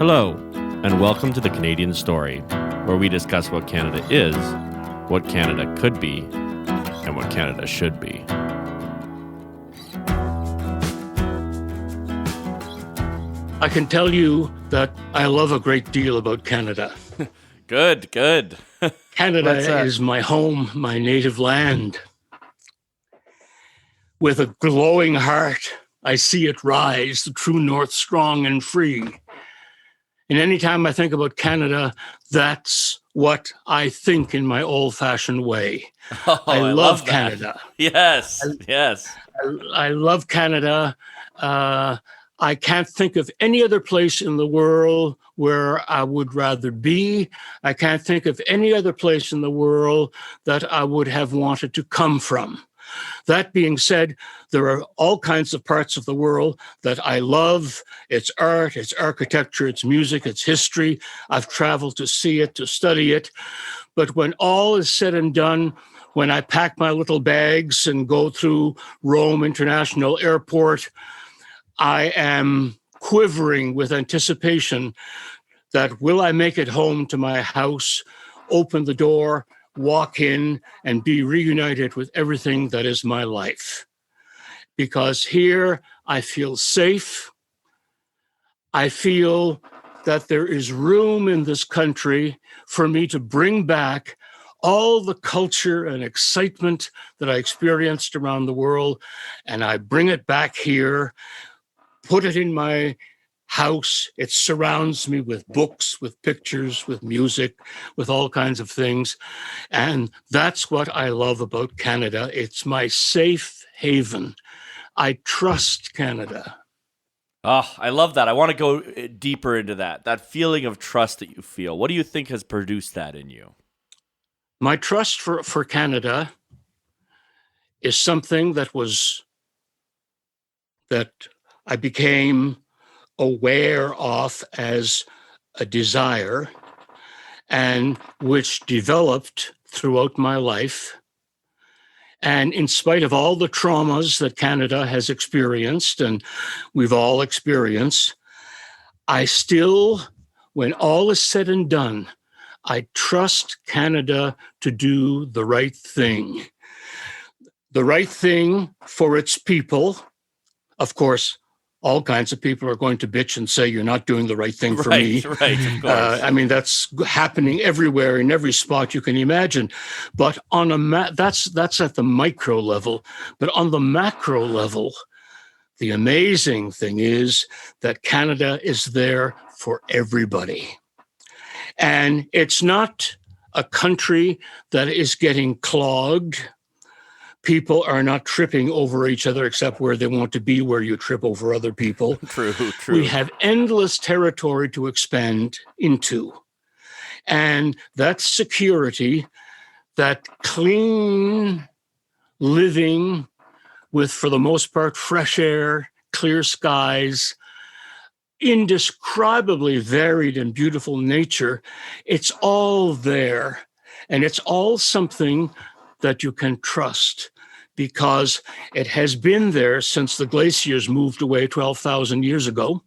Hello, and welcome to The Canadian Story, where we discuss what Canada is, what Canada could be, and what Canada should be. I can tell you that I love a great deal about Canada. Good. Canada is my home, my native land. With a glowing heart, I see it rise, the true north strong and free. And anytime I think about Canada, that's what I think in my old-fashioned way. I love Canada. Yes. I love Canada. I can't think of any other place in the world where I would rather be. I can't think of any other place in the world that I would have wanted to come from. That being said, there are all kinds of parts of the world that I love. It's art, it's architecture, it's music, it's history. I've traveled to see it, to study it. But when all is said and done, when I pack my little bags and go through Rome International Airport, I am quivering with anticipation that will I make it home to my house, open the door, walk in, and be reunited with everything that is my life. Because here I feel safe. I feel that there is room in this country for me to bring back all the culture and excitement that I experienced around the world, and I bring it back here, put it in my house. It surrounds me with books, with pictures, with music, with all kinds of things. And that's what I love about Canada. It's my safe haven. I trust Canada. Oh, I love that. I want to go deeper into that feeling of trust that you feel. What do you think has produced that in you? My trust for Canada is something that I became aware of as a desire and which developed throughout my life. And in spite of all the traumas that Canada has experienced and we've all experienced, I still, when all is said and done, I trust Canada to do the right thing. The right thing for its people. Of course, all kinds of people are going to bitch and say, you're not doing the right thing for me. Right, of course. That's happening everywhere in every spot you can imagine. But on that's at the micro level. But on the macro level, the amazing thing is that Canada is there for everybody. And it's not a country that is getting clogged. People are not tripping over each other except where they want to be, where you trip over other people. True. We have endless territory to expand into. And that security, that clean living with, for the most part, fresh air, clear skies, indescribably varied and beautiful nature, it's all there. And it's all something that you can trust because it has been there since the glaciers moved away 12,000 years ago.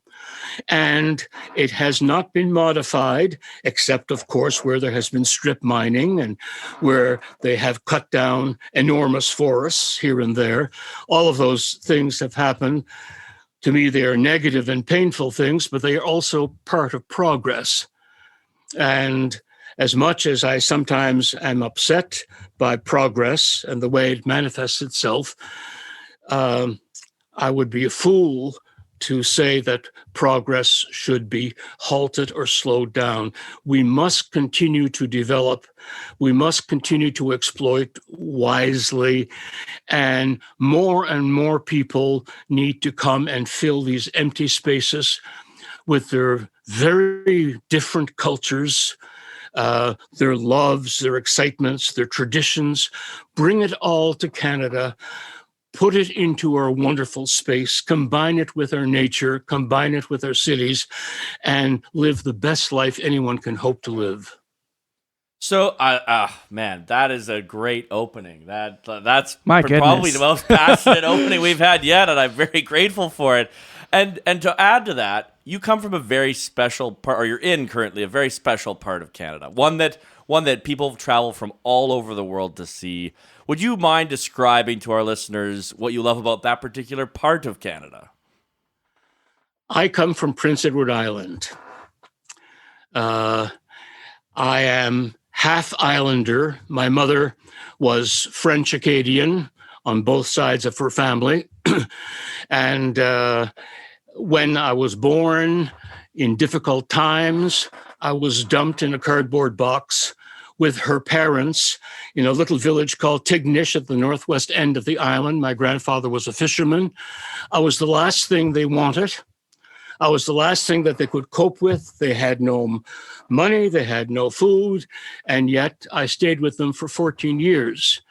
And it has not been modified, except, of course, where there has been strip mining and where they have cut down enormous forests here and there. All of those things have happened. To me, they are negative and painful things, but they are also part of progress. And as much as I sometimes am upset by progress and the way it manifests itself, I would be a fool to say that progress should be halted or slowed down. We must continue to develop. We must continue to exploit wisely. And more people need to come and fill these empty spaces with their very different cultures, their loves, their excitements, their traditions. Bring it all to Canada, put it into our wonderful space, combine it with our nature, combine it with our cities, and live the best life anyone can hope to live. So, man, that is a great opening. That's My probably the goodness. most passionate opening we've had yet, and I'm very grateful for it. And to add to that, you come from a very special part, or you're in currently a very special part of Canada, one that people travel from all over the world to see. Would you mind describing to our listeners what you love about that particular part of Canada? I come from Prince Edward Island. I am half Islander. My mother was French Acadian on both sides of her family. And when I was born in difficult times, I was dumped in a cardboard box with her parents in a little village called Tignish at the northwest end of the island. My grandfather was a fisherman. I was the last thing they wanted. I was the last thing that they could cope with. They had no money, they had no food, and yet I stayed with them for 14 years.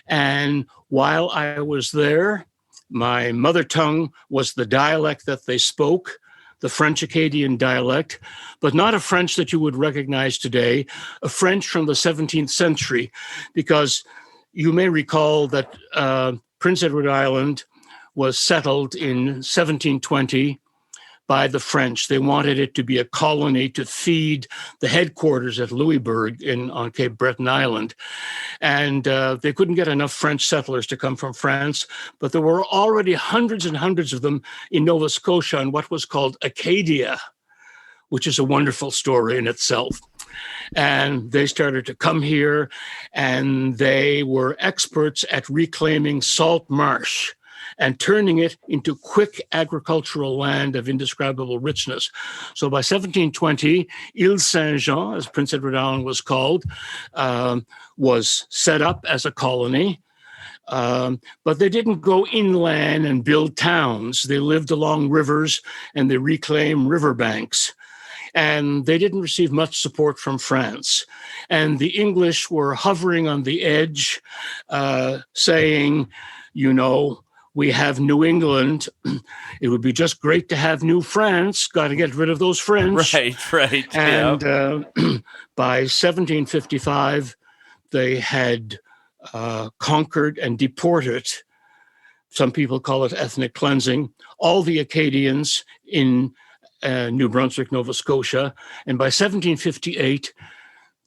And while I was there, my mother tongue was the dialect that they spoke, the French Acadian dialect, but not a French that you would recognize today, a French from the 17th century, because you may recall that Prince Edward Island was settled in 1720 by the French. They wanted it to be a colony to feed the headquarters at Louisbourg on Cape Breton Island. And they couldn't get enough French settlers to come from France, but there were already hundreds and hundreds of them in Nova Scotia in what was called Acadia, which is a wonderful story in itself. And they started to come here, and they were experts at reclaiming salt marsh and turning it into quick agricultural land of indescribable richness. So by 1720, Ile Saint-Jean, as Prince Edward Island was called, was set up as a colony. But they didn't go inland and build towns. They lived along rivers and they reclaimed riverbanks. And they didn't receive much support from France. And the English were hovering on the edge, saying, you know, we have New England. It would be just great to have New France. Got to get rid of those French. Right. And by 1755, they had conquered and deported, some people call it ethnic cleansing, all the Acadians in New Brunswick, Nova Scotia. And by 1758,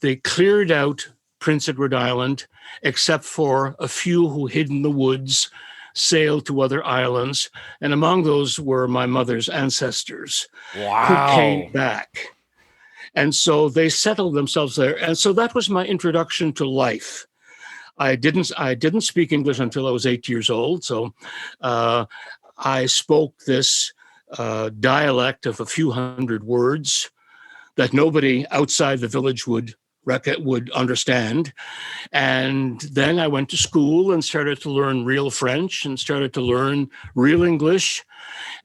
they cleared out Prince Edward Island, except for a few who hid in the woods, sailed to other islands, and among those were my mother's ancestors. Wow. Who came back. And so they settled themselves there. And so that was my introduction to life. I didn't speak English until I was 8 years old. So I spoke this dialect of a few hundred words that nobody outside the village would understand. And then I went to school and started to learn real French and started to learn real English.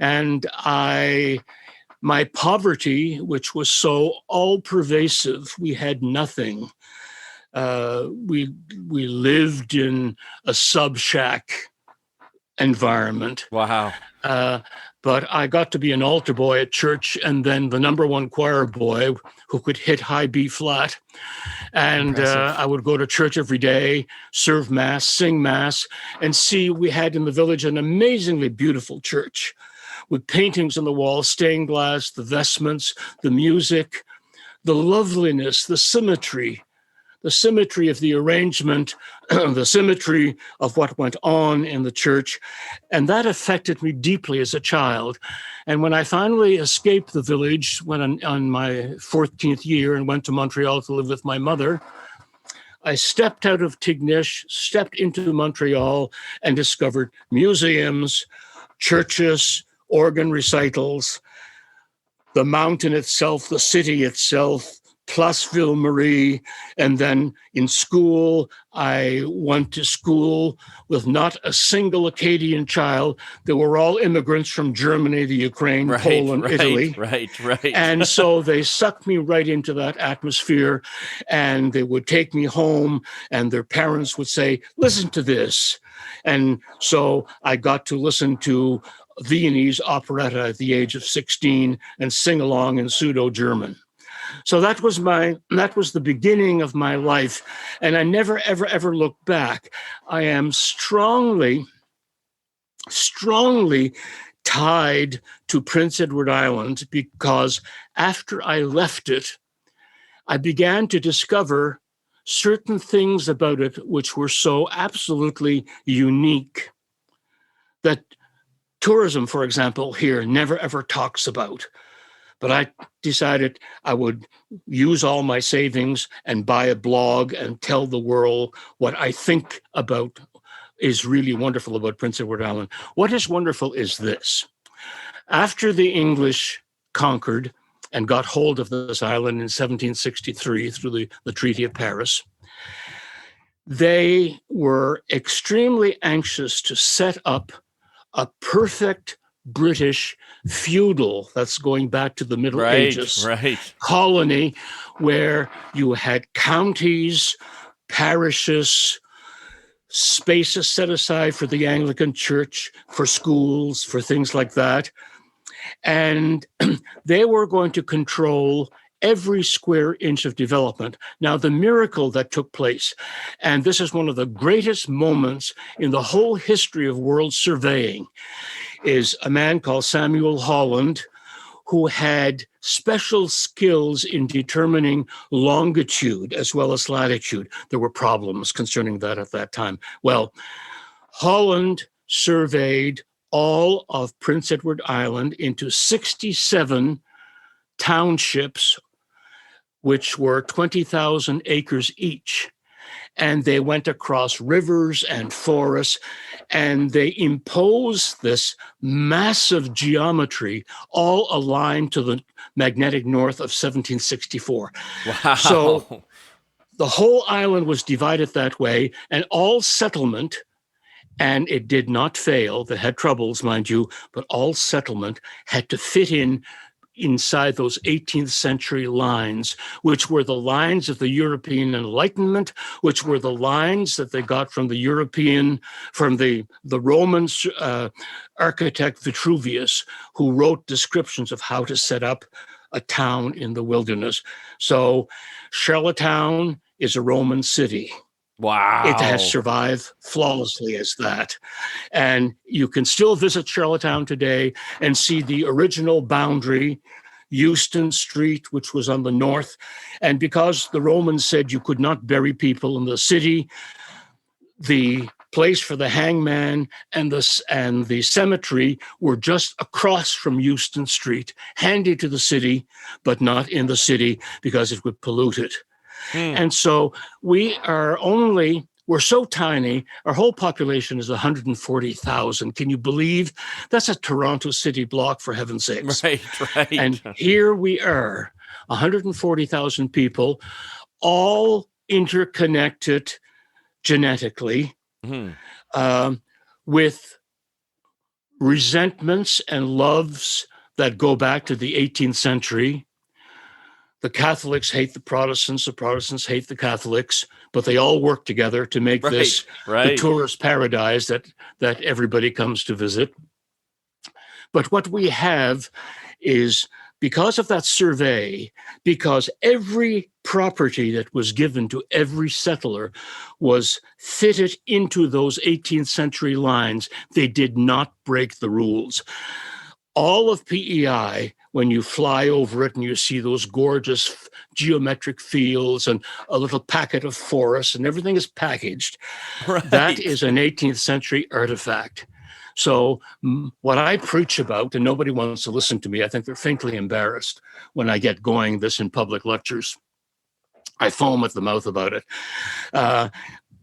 And my poverty, which was so all-pervasive, we had nothing. We lived in a sub-shack environment. Wow. But I got to be an altar boy at church and then the number one choir boy who could hit high B flat. And I would go to church every day, serve Mass, sing Mass, and see we had in the village an amazingly beautiful church with paintings on the wall, stained glass, the vestments, the music, the loveliness, the symmetry of the arrangement, the symmetry of what went on in the church. And that affected me deeply as a child. And when I finally escaped the village, went on my 14th year and went to Montreal to live with my mother, I stepped out of Tignish, stepped into Montreal, and discovered museums, churches, organ recitals, the mountain itself, the city itself, Place Ville-Marie, and then in school, I went to school with not a single Acadian child. They were all immigrants from Germany, the Ukraine, Poland, Italy. Right. And so they sucked me right into that atmosphere, and they would take me home, and their parents would say, listen to this. And so I got to listen to Viennese operetta at the age of 16 and sing along in pseudo-German. So that was the beginning of my life. And I never, ever looked back. I am strongly tied to Prince Edward Island because after I left it, I began to discover certain things about it which were so absolutely unique that tourism, for example, here never ever talks about. But I decided I would use all my savings and buy a blog and tell the world what I think about is really wonderful about Prince Edward Island. What is wonderful is this. After the English conquered and got hold of this island in 1763 through the Treaty of Paris, they were extremely anxious to set up a perfect British feudal, that's going back to the Middle Ages, colony where you had counties, parishes, spaces set aside for the Anglican Church, for schools, for things like that. And they were going to control every square inch of development. Now, the miracle that took place, and this is one of the greatest moments in the whole history of world surveying, is a man called Samuel Holland, who had special skills in determining longitude as well as latitude. There were problems concerning that at that time. Well, Holland surveyed all of Prince Edward Island into 67 townships, which were 20,000 acres each. And they went across rivers and forests, and they imposed this massive geometry all aligned to the magnetic north of 1764. Wow. So the whole island was divided that way, and all settlement, and it did not fail. They had troubles, mind you, but all settlement had to fit inside those 18th century lines, which were the lines of the European Enlightenment, which were the lines that they got from the Roman architect Vitruvius, who wrote descriptions of how to set up a town in the wilderness. So Charlottetown is a Roman city. Wow. It has survived flawlessly as that. And you can still visit Charlottetown today and see the original boundary, Euston Street, which was on the north. And because the Romans said you could not bury people in the city, the place for the hangman and the cemetery were just across from Euston Street, handy to the city, but not in the city because it would pollute it. And so we're so tiny, our whole population is 140,000. Can you believe? That's a Toronto city block, for heaven's sakes. Right. And here we are, 140,000 people, all interconnected genetically, with resentments and loves that go back to the 18th century. The Catholics hate the Protestants hate the Catholics, but they all work together to make this the tourist paradise that everybody comes to visit. But what we have is, because of that survey, because every property that was given to every settler was fitted into those 18th century lines, they did not break the rules. All of PEI, when you fly over it and you see those gorgeous geometric fields and a little packet of forest and everything is packaged, that is an 18th century artifact. So what I preach about, and nobody wants to listen to me, I think they're faintly embarrassed when I get going this in public lectures. I foam at the mouth about it.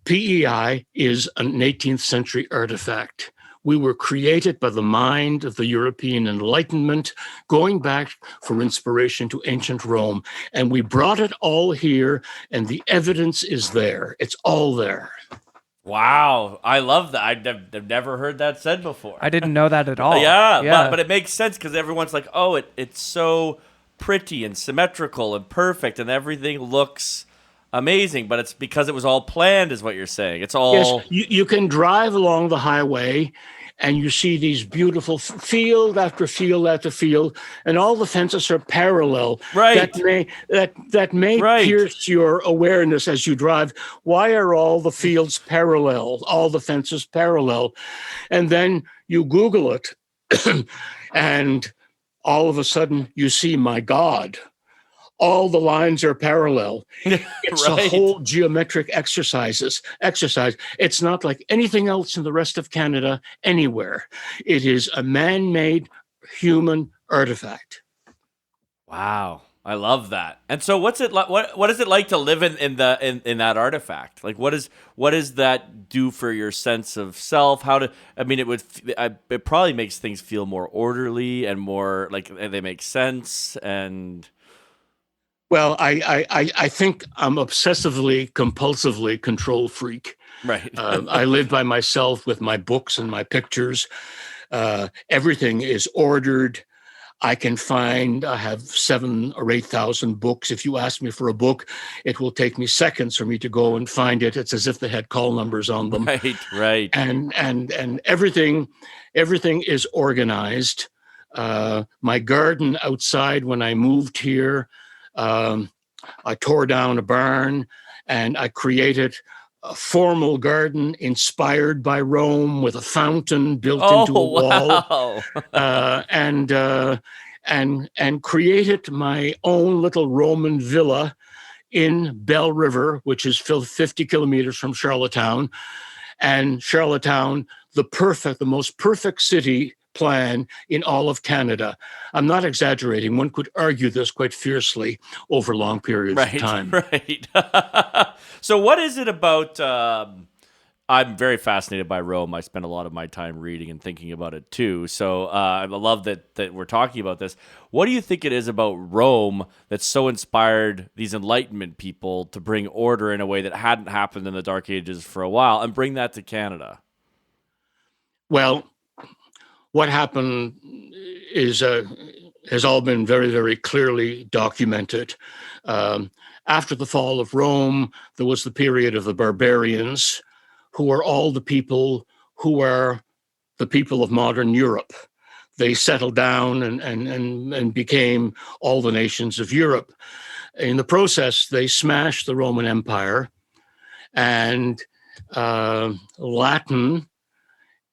PEI is an 18th century artifact. We were created by the mind of the European Enlightenment, going back for inspiration to ancient Rome. And we brought it all here, and the evidence is there. It's all there. Wow. I love that. I've never heard that said before. I didn't know that at all. Yeah. But it makes sense because everyone's like, oh, it's so pretty and symmetrical and perfect, and everything looks amazing, but it's because it was all planned, is what you're saying. It's all... Yes, you can drive along the highway and you see these beautiful field after field after field, and all the fences are parallel. Right. That may pierce your awareness as you drive. Why are all the fields parallel, all the fences parallel? And then you Google it, And all of a sudden you see, my God, all the lines are parallel. It's a Right. whole geometric exercise. It's not like anything else in the rest of Canada anywhere. It is a man-made human artifact. Wow. I love that. And so what's it like what is it like to live in that artifact? Like what does that do for your sense of self? It probably makes things feel more orderly and more like they make sense and Well, I think I'm obsessively, compulsively control freak. right. I live by myself with my books and my pictures. Everything is ordered. I have 7,000 or 8,000 books. If you ask me for a book, it will take me seconds for me to go and find it. It's as if they had call numbers on them. Right. And everything is organized. My garden outside, when I moved here, I tore down a barn and I created a formal garden inspired by Rome with a fountain built into a wall, and created my own little Roman villa in Belle River, which is 50 kilometers from Charlottetown. And Charlottetown, the most perfect city plan in all of Canada. I'm not exaggerating. One could argue this quite fiercely over long periods of time. Right. So what is it about I'm very fascinated by Rome. I spend a lot of my time reading and thinking about it too. So I love that we're talking about this. What do you think it is about Rome that so inspired these Enlightenment people to bring order in a way that hadn't happened in the Dark Ages for a while and bring that to Canada? Well, what happened has all been very, very clearly documented. After the fall of Rome, there was the period of the barbarians, who are all the people who are the people of modern Europe. They settled down and became all the nations of Europe. In the process, they smashed the Roman Empire, and Latin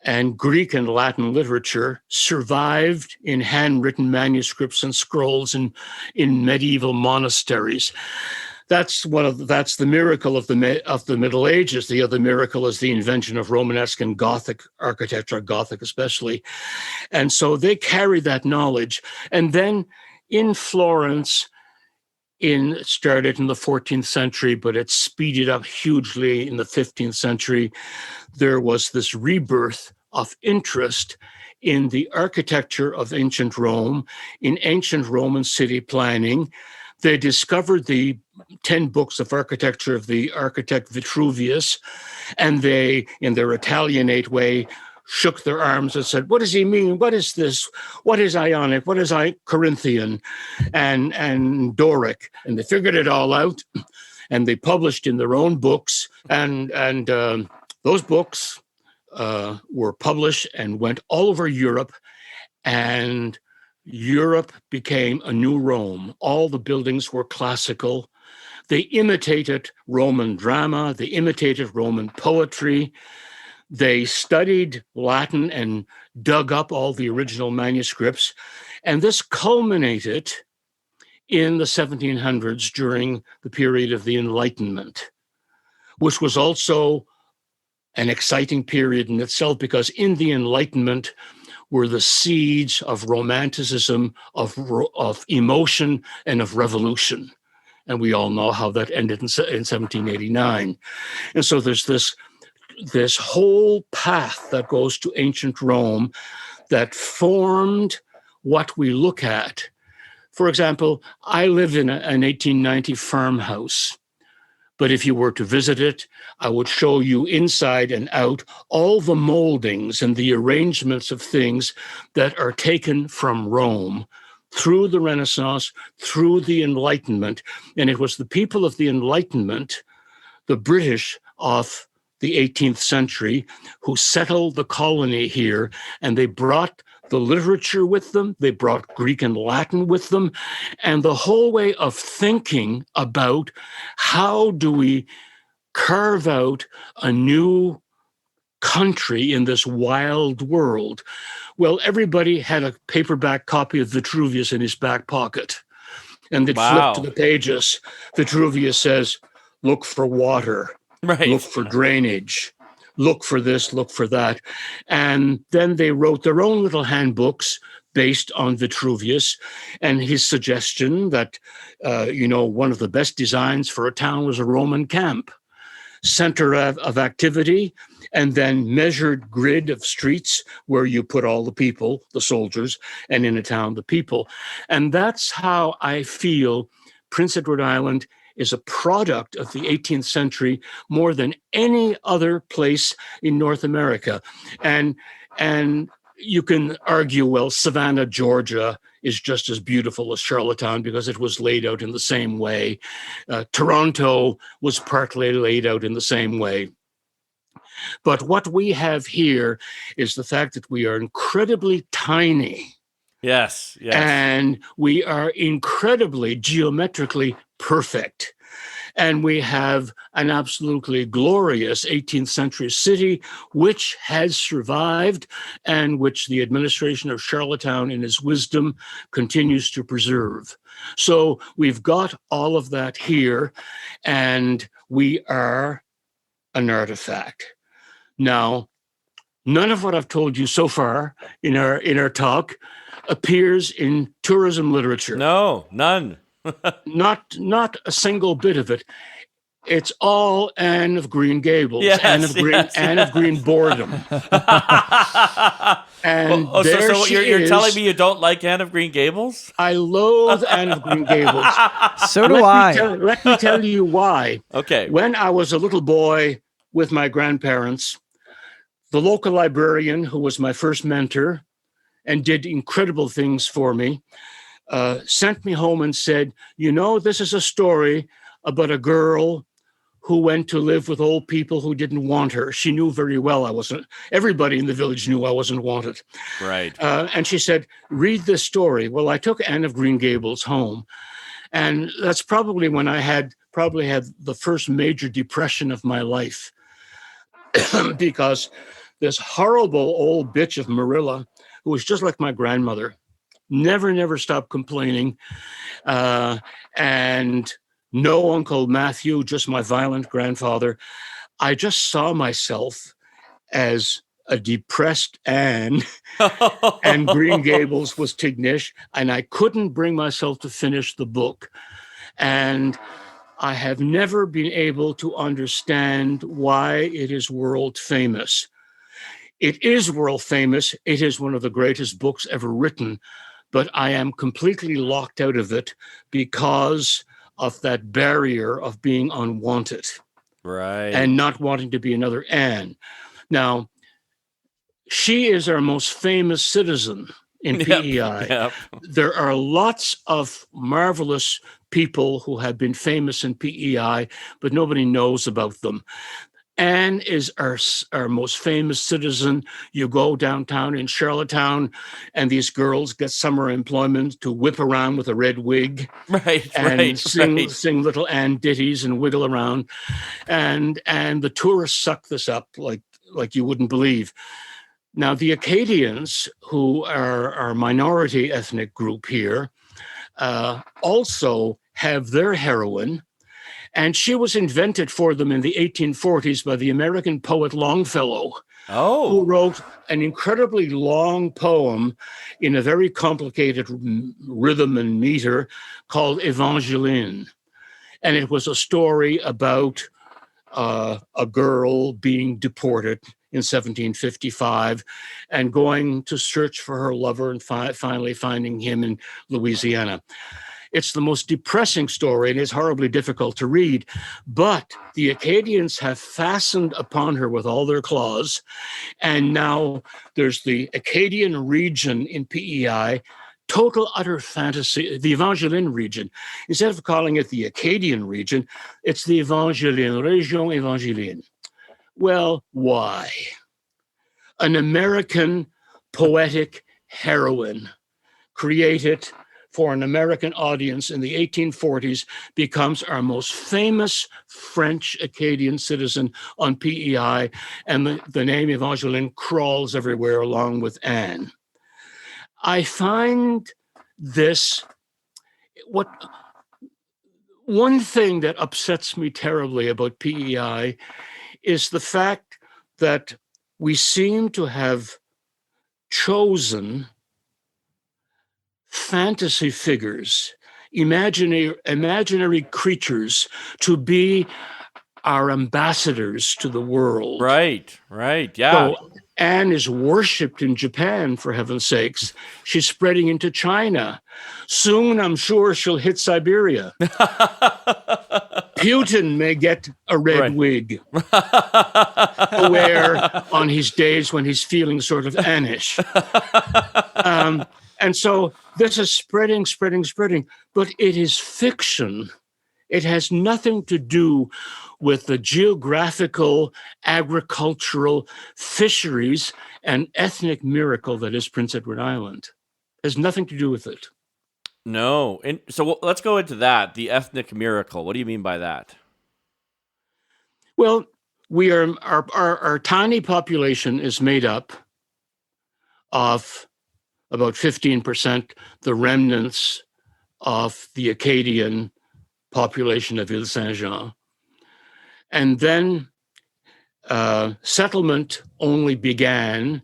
and Greek and Latin literature survived in handwritten manuscripts and scrolls in medieval monasteries. That's the miracle of the Middle Ages. The other miracle is the invention of Romanesque and Gothic architecture, Gothic especially. And so they carry that knowledge. And then in Florence, it started in the 14th century, but it speeded up hugely in the 15th century. There was this rebirth of interest in the architecture of ancient Rome, in ancient Roman city planning. They discovered the 10 books of architecture of the architect Vitruvius, and they, in their Italianate way, shook their arms and said, what does he mean? What is this? What is Ionic? What is Corinthian and Doric? And they figured it all out, and they published in their own books. And those books were published and went all over Europe, and Europe became a new Rome. All the buildings were classical. They imitated Roman drama. They imitated Roman poetry. They studied Latin and dug up all the original manuscripts. And this culminated in the 1700s during the period of the Enlightenment, which was also an exciting period in itself, because in the Enlightenment were the seeds of romanticism, of emotion, and of revolution. And we all know how that ended in 1789. And so there's this whole path that goes to ancient Rome that formed what we look at. For example, I live in an 1890 farmhouse, but if you were to visit it, I would show you inside and out all the moldings and the arrangements of things that are taken from Rome through the Renaissance, through the Enlightenment. And it was the people of the Enlightenment, the British of the 18th century, who settled the colony here, and they brought the literature with them, they brought Greek and Latin with them, and the whole way of thinking about how do we carve out a new country in this wild world. Well, everybody had a paperback copy of Vitruvius in his back pocket. And they'd flip to the pages. Vitruvius says, look for water, look for drainage, look for this, look for that. And then they wrote their own little handbooks based on Vitruvius and his suggestion that, one of the best designs for a town was a Roman camp, center of activity, and then measured grid of streets where you put all the people, the soldiers, and in a town, the people. And that's how I feel Prince Edward Island is a product of the 18th century more than any other place in North America. And you can argue, well, Savannah, Georgia is just as beautiful as Charlottetown because it was laid out in the same way. Toronto was partly laid out in the same way. But what we have here is the fact that we are incredibly tiny. Yes. And we are incredibly geometrically perfect. And we have an absolutely glorious 18th century city, which has survived and which the administration of Charlottetown, in its wisdom, continues to preserve. So we've got all of that here, and we are an artifact. Now, none of what I've told you so far in our talk appears in tourism literature. No, none. Not a single bit of it. It's all Anne of Green Gables, Anne of Green Boredom. And so you're telling me you don't like Anne of Green Gables? I loathe Anne of Green Gables. So do I. Let me tell you why. Okay. When I was a little boy with my grandparents, the local librarian, who was my first mentor and did incredible things for me, sent me home and said, this is a story about a girl who went to live with old people who didn't want her. She knew very well everybody in the village knew I wasn't wanted. Right. And she said, read this story. Well, I took Anne of Green Gables home. And that's probably when I had the first major depression of my life. Because this horrible old bitch of Marilla, who was just like my grandmother, never stopped complaining. And no Uncle Matthew, just my violent grandfather. I just saw myself as a depressed Anne, and Green Gables was Tignish, and I couldn't bring myself to finish the book. And I have never been able to understand why it is world famous. It is world famous. It is one of the greatest books ever written, but I am completely locked out of it because of that barrier of being unwanted. Right. And not wanting to be another Anne. Now, she is our most famous citizen in PEI. Yep. There are lots of marvelous people who have been famous in PEI, but nobody knows about them. Anne is our most famous citizen. You go downtown in Charlottetown, and these girls get summer employment to whip around with a red wig, and sing little Anne ditties and wiggle around, and the tourists suck this up like you wouldn't believe. Now, the Acadians, who are our minority ethnic group here, also have their heroine. And she was invented for them in the 1840s by the American poet Longfellow, who wrote an incredibly long poem in a very complicated rhythm and meter called Evangeline. And it was a story about a girl being deported in 1755 and going to search for her lover and finally finding him in Louisiana. It's the most depressing story, and it's horribly difficult to read. But the Acadians have fastened upon her with all their claws. And now there's the Acadian region in PEI, total utter fantasy, the Evangeline region. Instead of calling it the Acadian region, it's the Evangeline, Région Evangeline. Well, why? An American poetic heroine created for an American audience in the 1840s, becomes our most famous French Acadian citizen on PEI, and the name Evangeline crawls everywhere along with Anne. I find this, one thing that upsets me terribly about PEI is the fact that we seem to have chosen fantasy figures, imaginary creatures to be our ambassadors to the world. Right, yeah. So Anne is worshipped in Japan, for heaven's sakes. She's spreading into China. Soon, I'm sure she'll hit Siberia. Putin may get a red wig to wear on his days when he's feeling sort of Annish. And so this is spreading, but it is fiction. It has nothing to do with the geographical, agricultural, fisheries, and ethnic miracle that is Prince Edward Island. It has nothing to do with it. No. And so let's go into that, the ethnic miracle. What do you mean by that? Well, our tiny population is made up of about 15%, the remnants of the Acadian population of Ile Saint-Jean. And then settlement only began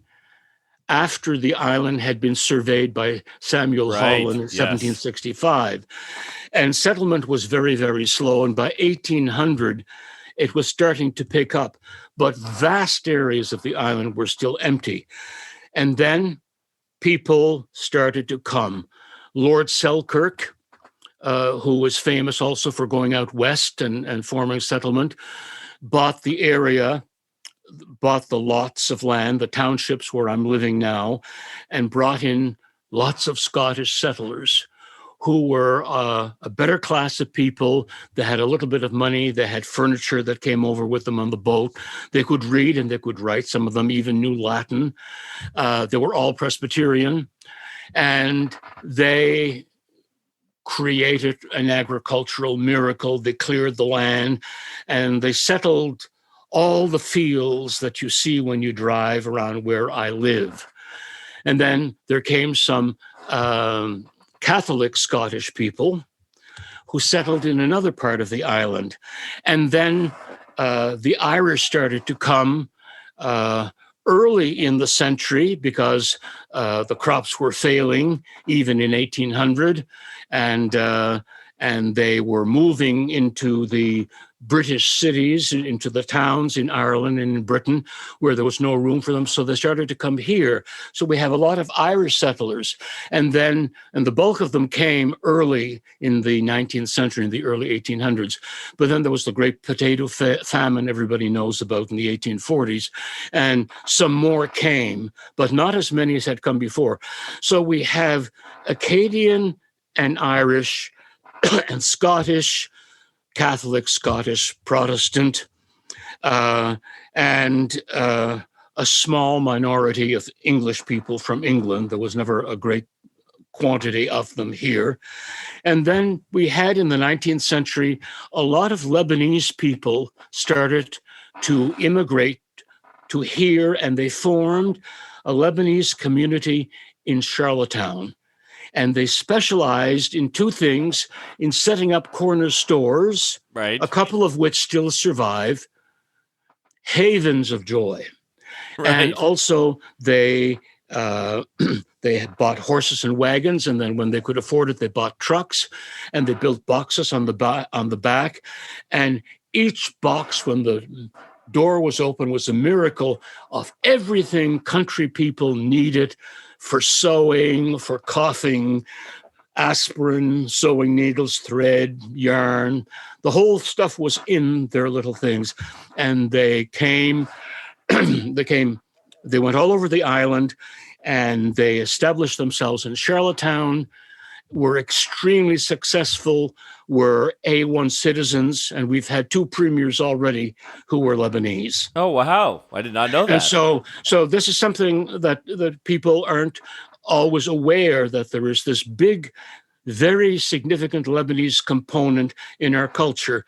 after the island had been surveyed by Samuel Hall in 1765. And settlement was very, very slow. And by 1800, it was starting to pick up. But vast areas of the island were still empty. And then people started to come. Lord Selkirk, who was famous also for going out west and forming settlement, bought the area, bought the lots of land, the townships where I'm living now, and brought in lots of Scottish settlers who were a better class of people. They had a little bit of money. They had furniture that came over with them on the boat. They could read and they could write. Some of them even knew Latin. They were all Presbyterian. And they created an agricultural miracle. They cleared the land and they settled all the fields that you see when you drive around where I live. And then there came some Catholic Scottish people who settled in another part of the island. And then the Irish started to come early in the century because the crops were failing, even in 1800, and they were moving into the British cities, into the towns in Ireland and in Britain where there was no room for them. So they started to come here. So we have a lot of Irish settlers. And the bulk of them came early in the 19th century, in the early 1800s. But then there was the great potato famine everybody knows about in the 1840s. And some more came, but not as many as had come before. So we have Acadian and Irish and Scottish, Catholic, Scottish, Protestant, and a small minority of English people from England. There was never a great quantity of them here. And then we had in the 19th century, a lot of Lebanese people started to immigrate to here, and they formed a Lebanese community in Charlottetown. And they specialized in two things: in setting up corner stores, right, a couple of which still survive, havens of joy. right. And also they had bought horses and wagons, and then when they could afford it, they bought trucks, and they built boxes on the back. And each box, when the door was open, was a miracle of everything country people needed for sewing, for coughing, aspirin, sewing needles, thread, yarn. The whole stuff was in their little things. And they went all over the island, and they established themselves in Charlottetown, were extremely successful, were A1 citizens, and we've had two premiers already who were Lebanese. Oh, wow. I did not know that. And so this is something that people aren't always aware, that there is this big very significant Lebanese component in our culture.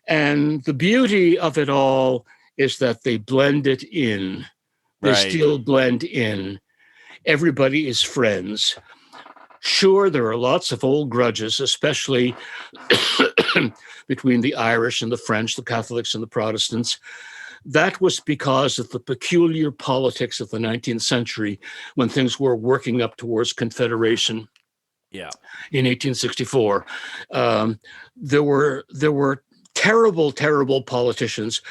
And the beauty of it all is that they blend it in. They Right. still blend in. Everybody is friends. Sure, there are lots of old grudges, especially between the Irish and the French, the Catholics and the Protestants. That was because of the peculiar politics of the 19th century when things were working up towards Confederation. Yeah. In 1864, there were terrible, terrible politicians.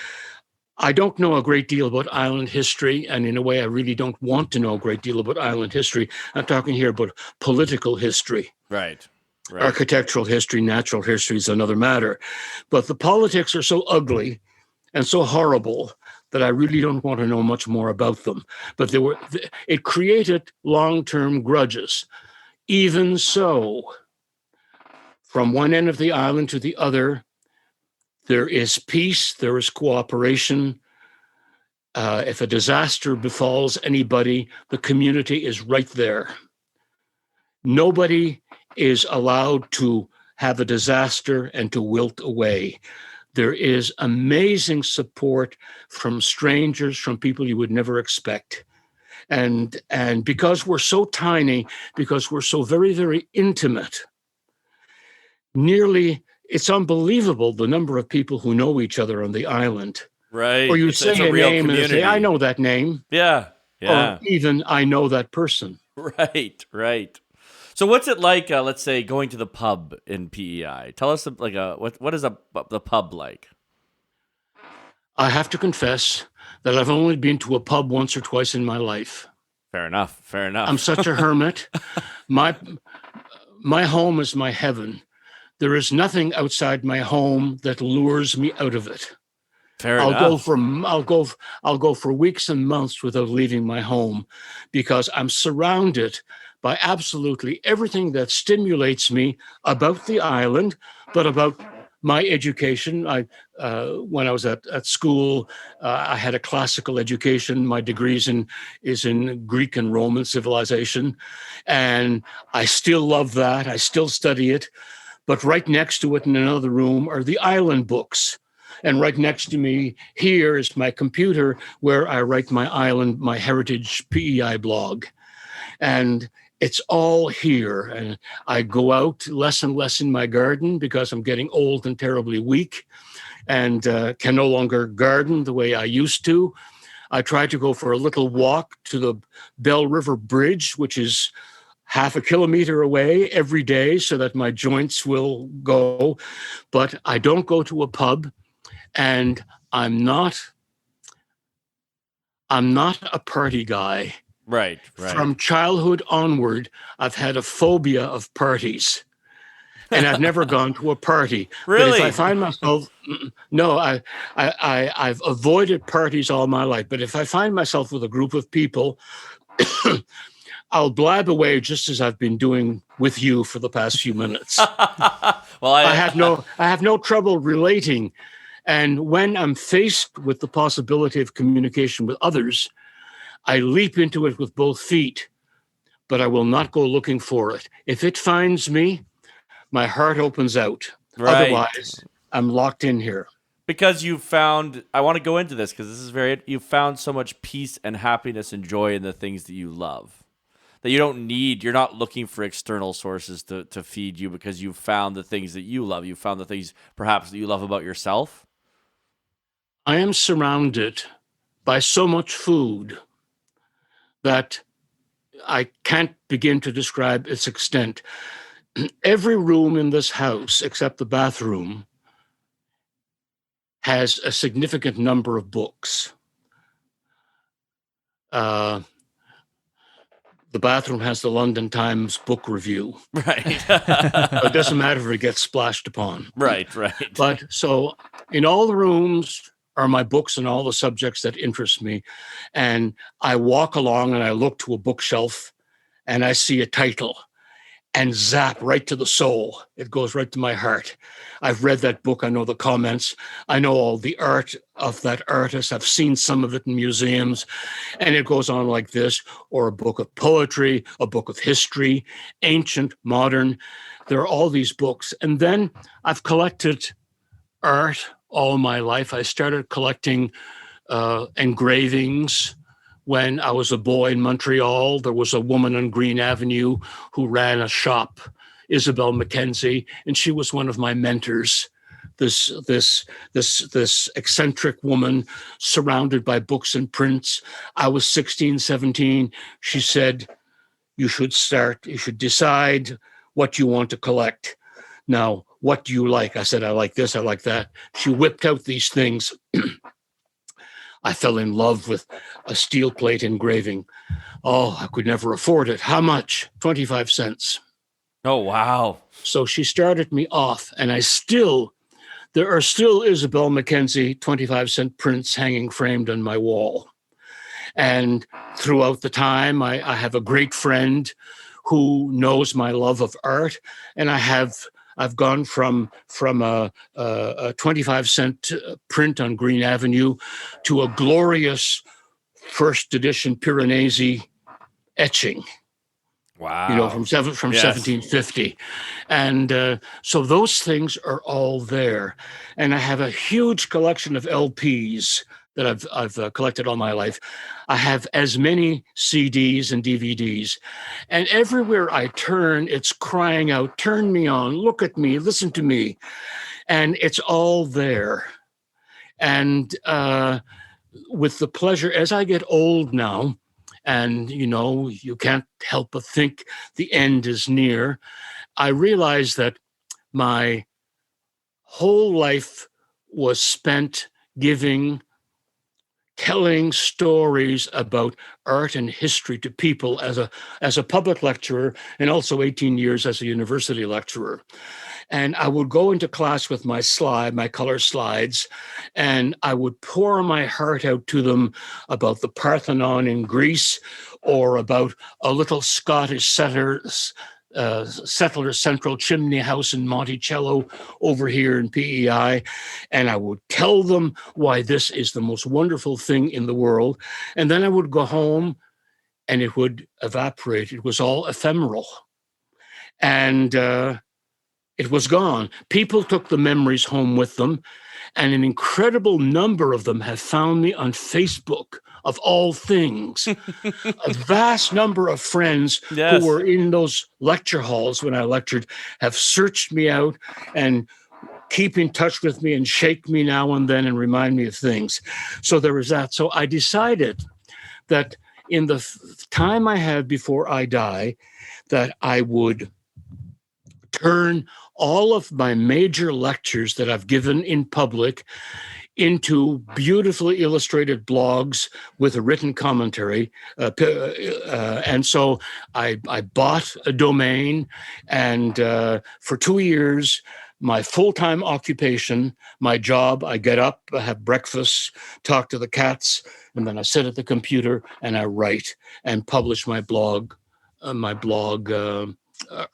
I don't know a great deal about island history, and in a way, I really don't want to know a great deal about island history. I'm talking here about political history. Right. Right. Architectural history, natural history is another matter. But the politics are so ugly and so horrible that I really don't want to know much more about them. But it created long-term grudges. Even so, from one end of the island to the other, there is peace, there is cooperation. If a disaster befalls anybody, the community is right there. Nobody is allowed to have a disaster and to wilt away. There is amazing support from strangers, from people you would never expect. And because we're so tiny, because we're so very, very intimate, it's unbelievable the number of people who know each other on the island. Right. Or you say a name community. and they say, I know that name. Yeah. Yeah. Or even, I know that person. Right. Right. So what's it like, let's say, going to the pub in PEI? Tell us, what is the pub like? I have to confess that I've only been to a pub once or twice in my life. Fair enough. Fair enough. I'm such a hermit. My home is my heaven. There is nothing outside my home that lures me out of it. Fair enough. I'll go for weeks and months without leaving my home because I'm surrounded by absolutely everything that stimulates me about the island, but about my education. When I was at school, I had a classical education. My degree is in Greek and Roman civilization, and I still love that. I still study it. But right next to it in another room are the island books. And right next to me here is my computer where I write my heritage PEI blog. And it's all here. And I go out less and less in my garden because I'm getting old and terribly weak and can no longer garden the way I used to. I try to go for a little walk to the Bell River Bridge, which is half a kilometer away every day so that my joints will go. But I don't go to a pub, and I'm not a party guy. Right, right. From childhood onward, I've had a phobia of parties, and I've never gone to a party. Really? But if I find myself, no, I've avoided parties all my life. But if I find myself with a group of people, I'll blab away just as I've been doing with you for the past few minutes. Well, I have no trouble relating. And when I'm faced with the possibility of communication with others, I leap into it with both feet, but I will not go looking for it. If it finds me, my heart opens out. Right. Otherwise, I'm locked in here. Because I want to go into this because you found so much peace and happiness and joy in the things that you love. That you're not looking for external sources to feed you because you've found the things that you love. You've found the things perhaps that you love about yourself. I am surrounded by so much food that I can't begin to describe its extent. Every room in this house, except the bathroom, has a significant number of books. The bathroom has the London Times book review. Right. It doesn't matter if it gets splashed upon. Right. But so in all the rooms are my books and all the subjects that interest me. And I walk along and I look to a bookshelf and I see a title. and zap right to the soul. It goes right to my heart. I've read that book. I know the comments. I know all the art of that artist. I've seen some of it in museums. And it goes on like this, or a book of poetry, a book of history, ancient, modern. There are all these books. And then I've collected art all my life. I started collecting engravings when I was a boy in Montreal. There was a woman on Green Avenue who ran a shop, Isabel Mackenzie, and she was one of my mentors. This eccentric woman surrounded by books and prints. I was 16, 17. She said, you should decide what you want to collect. Now, what do you like? I said, I like this, I like that. She whipped out these things. I fell in love with a steel plate engraving. Oh, I could never afford it. How much? 25 cents. Oh, wow. So she started me off, and there are still Isabel Mackenzie 25-cent prints hanging framed on my wall. And throughout the time, I have a great friend who knows my love of art, and I've gone from a 25-cent print on Green Avenue to a glorious first edition Piranesi etching. Wow. From 1750. And so those things are all there. And I have a huge collection of LPs that I've collected all my life. I have as many CDs and DVDs. And everywhere I turn, it's crying out, turn me on, look at me, listen to me. And it's all there. And with the pleasure, as I get old now, and, you can't help but think the end is near, I realize that my whole life was spent telling stories about art and history to people as a public lecturer, and also 18 years as a university lecturer. And I would go into class with my color slides, and I would pour my heart out to them about the Parthenon in Greece, or about a little Scottish settler central chimney house in Monticello over here in PEI. And I would tell them why this is the most wonderful thing in the world. And then I would go home and it would evaporate. It was all ephemeral. And it was gone. People took the memories home with them. And an incredible number of them have found me on Facebook, of all things. A vast number of friends Yes. who were in those lecture halls when I lectured have searched me out and keep in touch with me and shake me now and then and remind me of things. So there was that. So I decided that in the time I have before I die, that I would turn all of my major lectures that I've given in public into beautifully illustrated blogs with a written commentary. And so I bought a domain, and for 2 years, my full-time occupation, my job, I get up, I have breakfast, talk to the cats, and then I sit at the computer and I write and publish my blog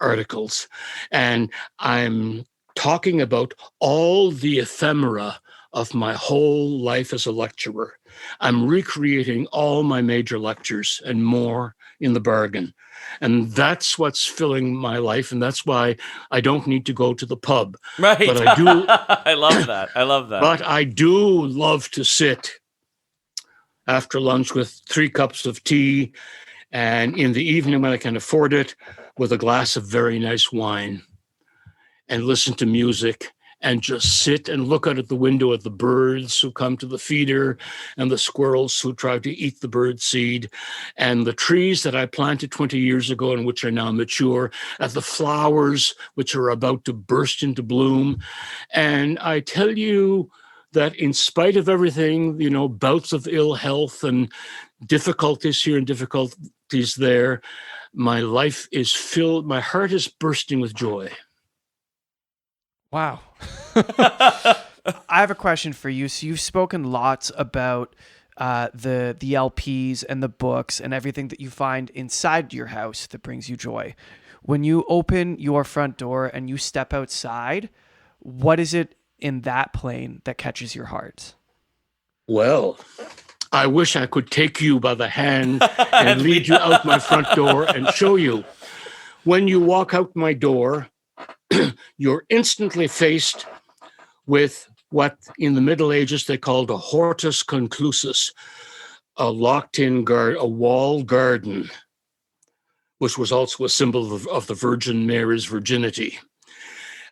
articles. And I'm talking about all the ephemera of my whole life as a lecturer. I'm recreating all my major lectures and more in the bargain. And that's what's filling my life. And that's why I don't need to go to the pub. Right. But I do. I love that. I love that. But I do love to sit after lunch with 3 cups of tea, and in the evening when I can afford it, with a glass of very nice wine, and listen to music, and just sit and look out at the window at the birds who come to the feeder, and the squirrels who try to eat the bird seed, and the trees that I planted 20 years ago and which are now mature, at the flowers which are about to burst into bloom. And I tell you that in spite of everything, bouts of ill health and difficulties here and difficulties there, my life is filled, my heart is bursting with joy. Wow. I have a question for you. So you've spoken lots about the LPs and the books and everything that you find inside your house that brings you joy. When you open your front door and you step outside, what is it in that plane that catches your heart? Well, I wish I could take you by the hand and lead you out my front door and show you. When you walk out my door, you're instantly faced with what in the Middle Ages they called a hortus conclusus, a locked-in a walled garden, which was also a symbol of the Virgin Mary's virginity.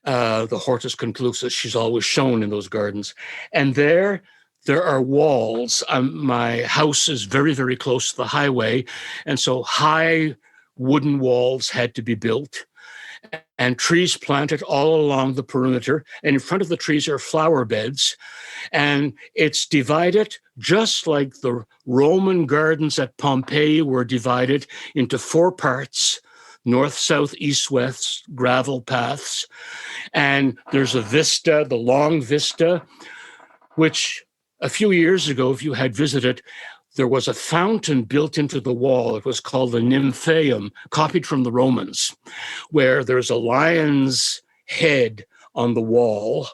The hortus conclusus, she's always shown in those gardens. And there are walls. My house is very, very close to the highway, and so high wooden walls had to be built, and trees planted all along the perimeter. And in front of the trees are flower beds, and it's divided just like the Roman gardens at Pompeii were divided into 4 parts: north, south, east, west, gravel paths. And there's a vista, the long vista, which a few years ago, if you had visited, there was a fountain built into the wall. It was called the Nymphaeum, copied from the Romans, where there's a lion's head on the wall,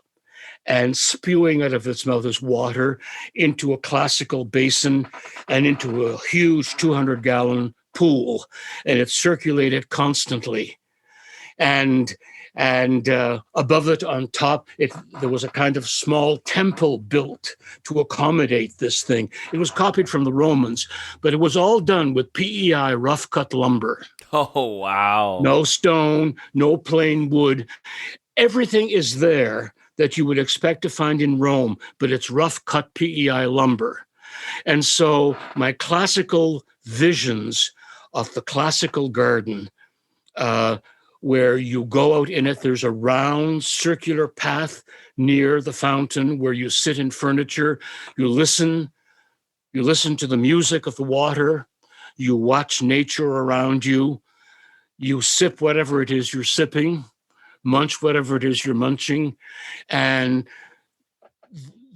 and spewing out of its mouth is water into a classical basin and into a huge 200-gallon pool, and it's circulated constantly. And above it, on top, there was a kind of small temple built to accommodate this thing. It was copied from the Romans, but it was all done with PEI rough-cut lumber. Oh, wow. No stone, no plain wood. Everything is there that you would expect to find in Rome, but it's rough-cut PEI lumber. And so my classical visions of the classical garden, where you go out in it, there's a round circular path near the fountain where you sit in furniture, you listen to the music of the water, you watch nature around you, you sip whatever it is you're sipping, munch whatever it is you're munching, and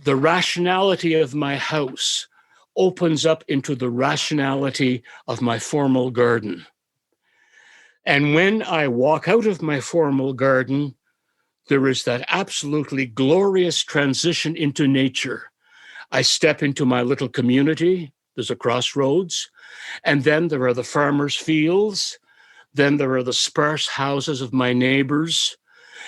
the rationality of my house opens up into the rationality of my formal garden. And when I walk out of my formal garden, there is that absolutely glorious transition into nature. I step into my little community. There's a crossroads. And then there are the farmers' fields. Then there are the sparse houses of my neighbors.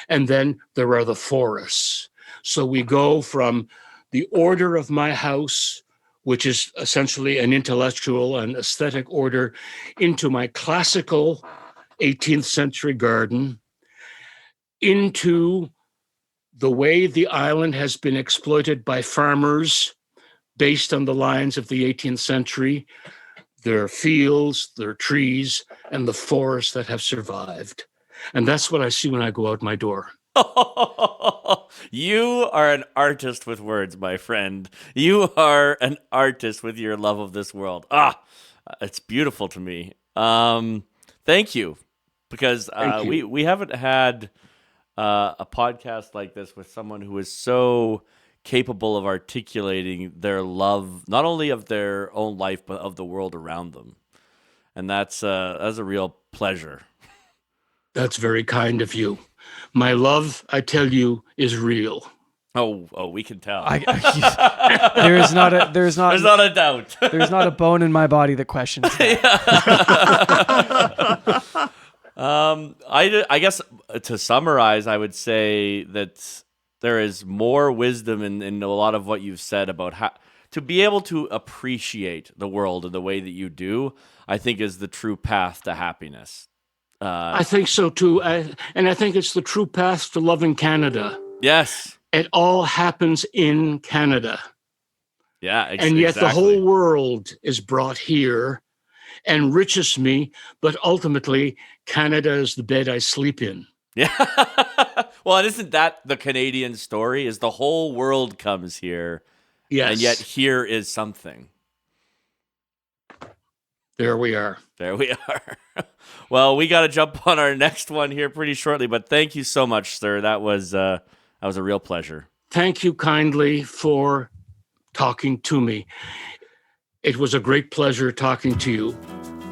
And then there are the forests. So we go from the order of my house, which is essentially an intellectual and aesthetic order, into my classical 18th century garden, into the way the island has been exploited by farmers based on the lines of the 18th century, their fields, their trees, and the forests that have survived. And that's what I see when I go out my door. You are an artist with words, my friend. You are an artist with your love of this world. It's beautiful to me. Thank you, because we haven't had a podcast like this with someone who is so capable of articulating their love, not only of their own life, but of the world around them. And that's a real pleasure. That's very kind of you. My love, I tell you, is real. Oh, we can tell. There's not a doubt. There's not a bone in my body that questions that. I guess to summarize, I would say that there is more wisdom in a lot of what you've said about how to be able to appreciate the world in the way that you do, I think is the true path to happiness. I think so too. And I think it's the true path to loving Canada. Yes. It all happens in Canada. Yeah, and yet the whole world is brought here, enriches me, but ultimately Canada is the bed I sleep in. Yeah. Well, and isn't that the Canadian story? Is the whole world comes here, yes, and yet here is something. There we are. There we are. Well, we got to jump on our next one here pretty shortly, but thank you so much, sir. That was a real pleasure. Thank you kindly for talking to me. It was a great pleasure talking to you.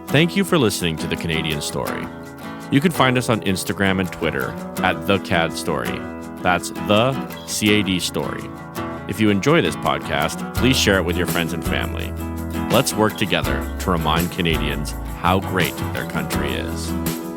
Thank you for listening to The Canadian Story. You can find us on Instagram and Twitter at The CAD Story. That's the CAD Story. If you enjoy this podcast, please share it with your friends and family. Let's work together to remind Canadians how great their country is.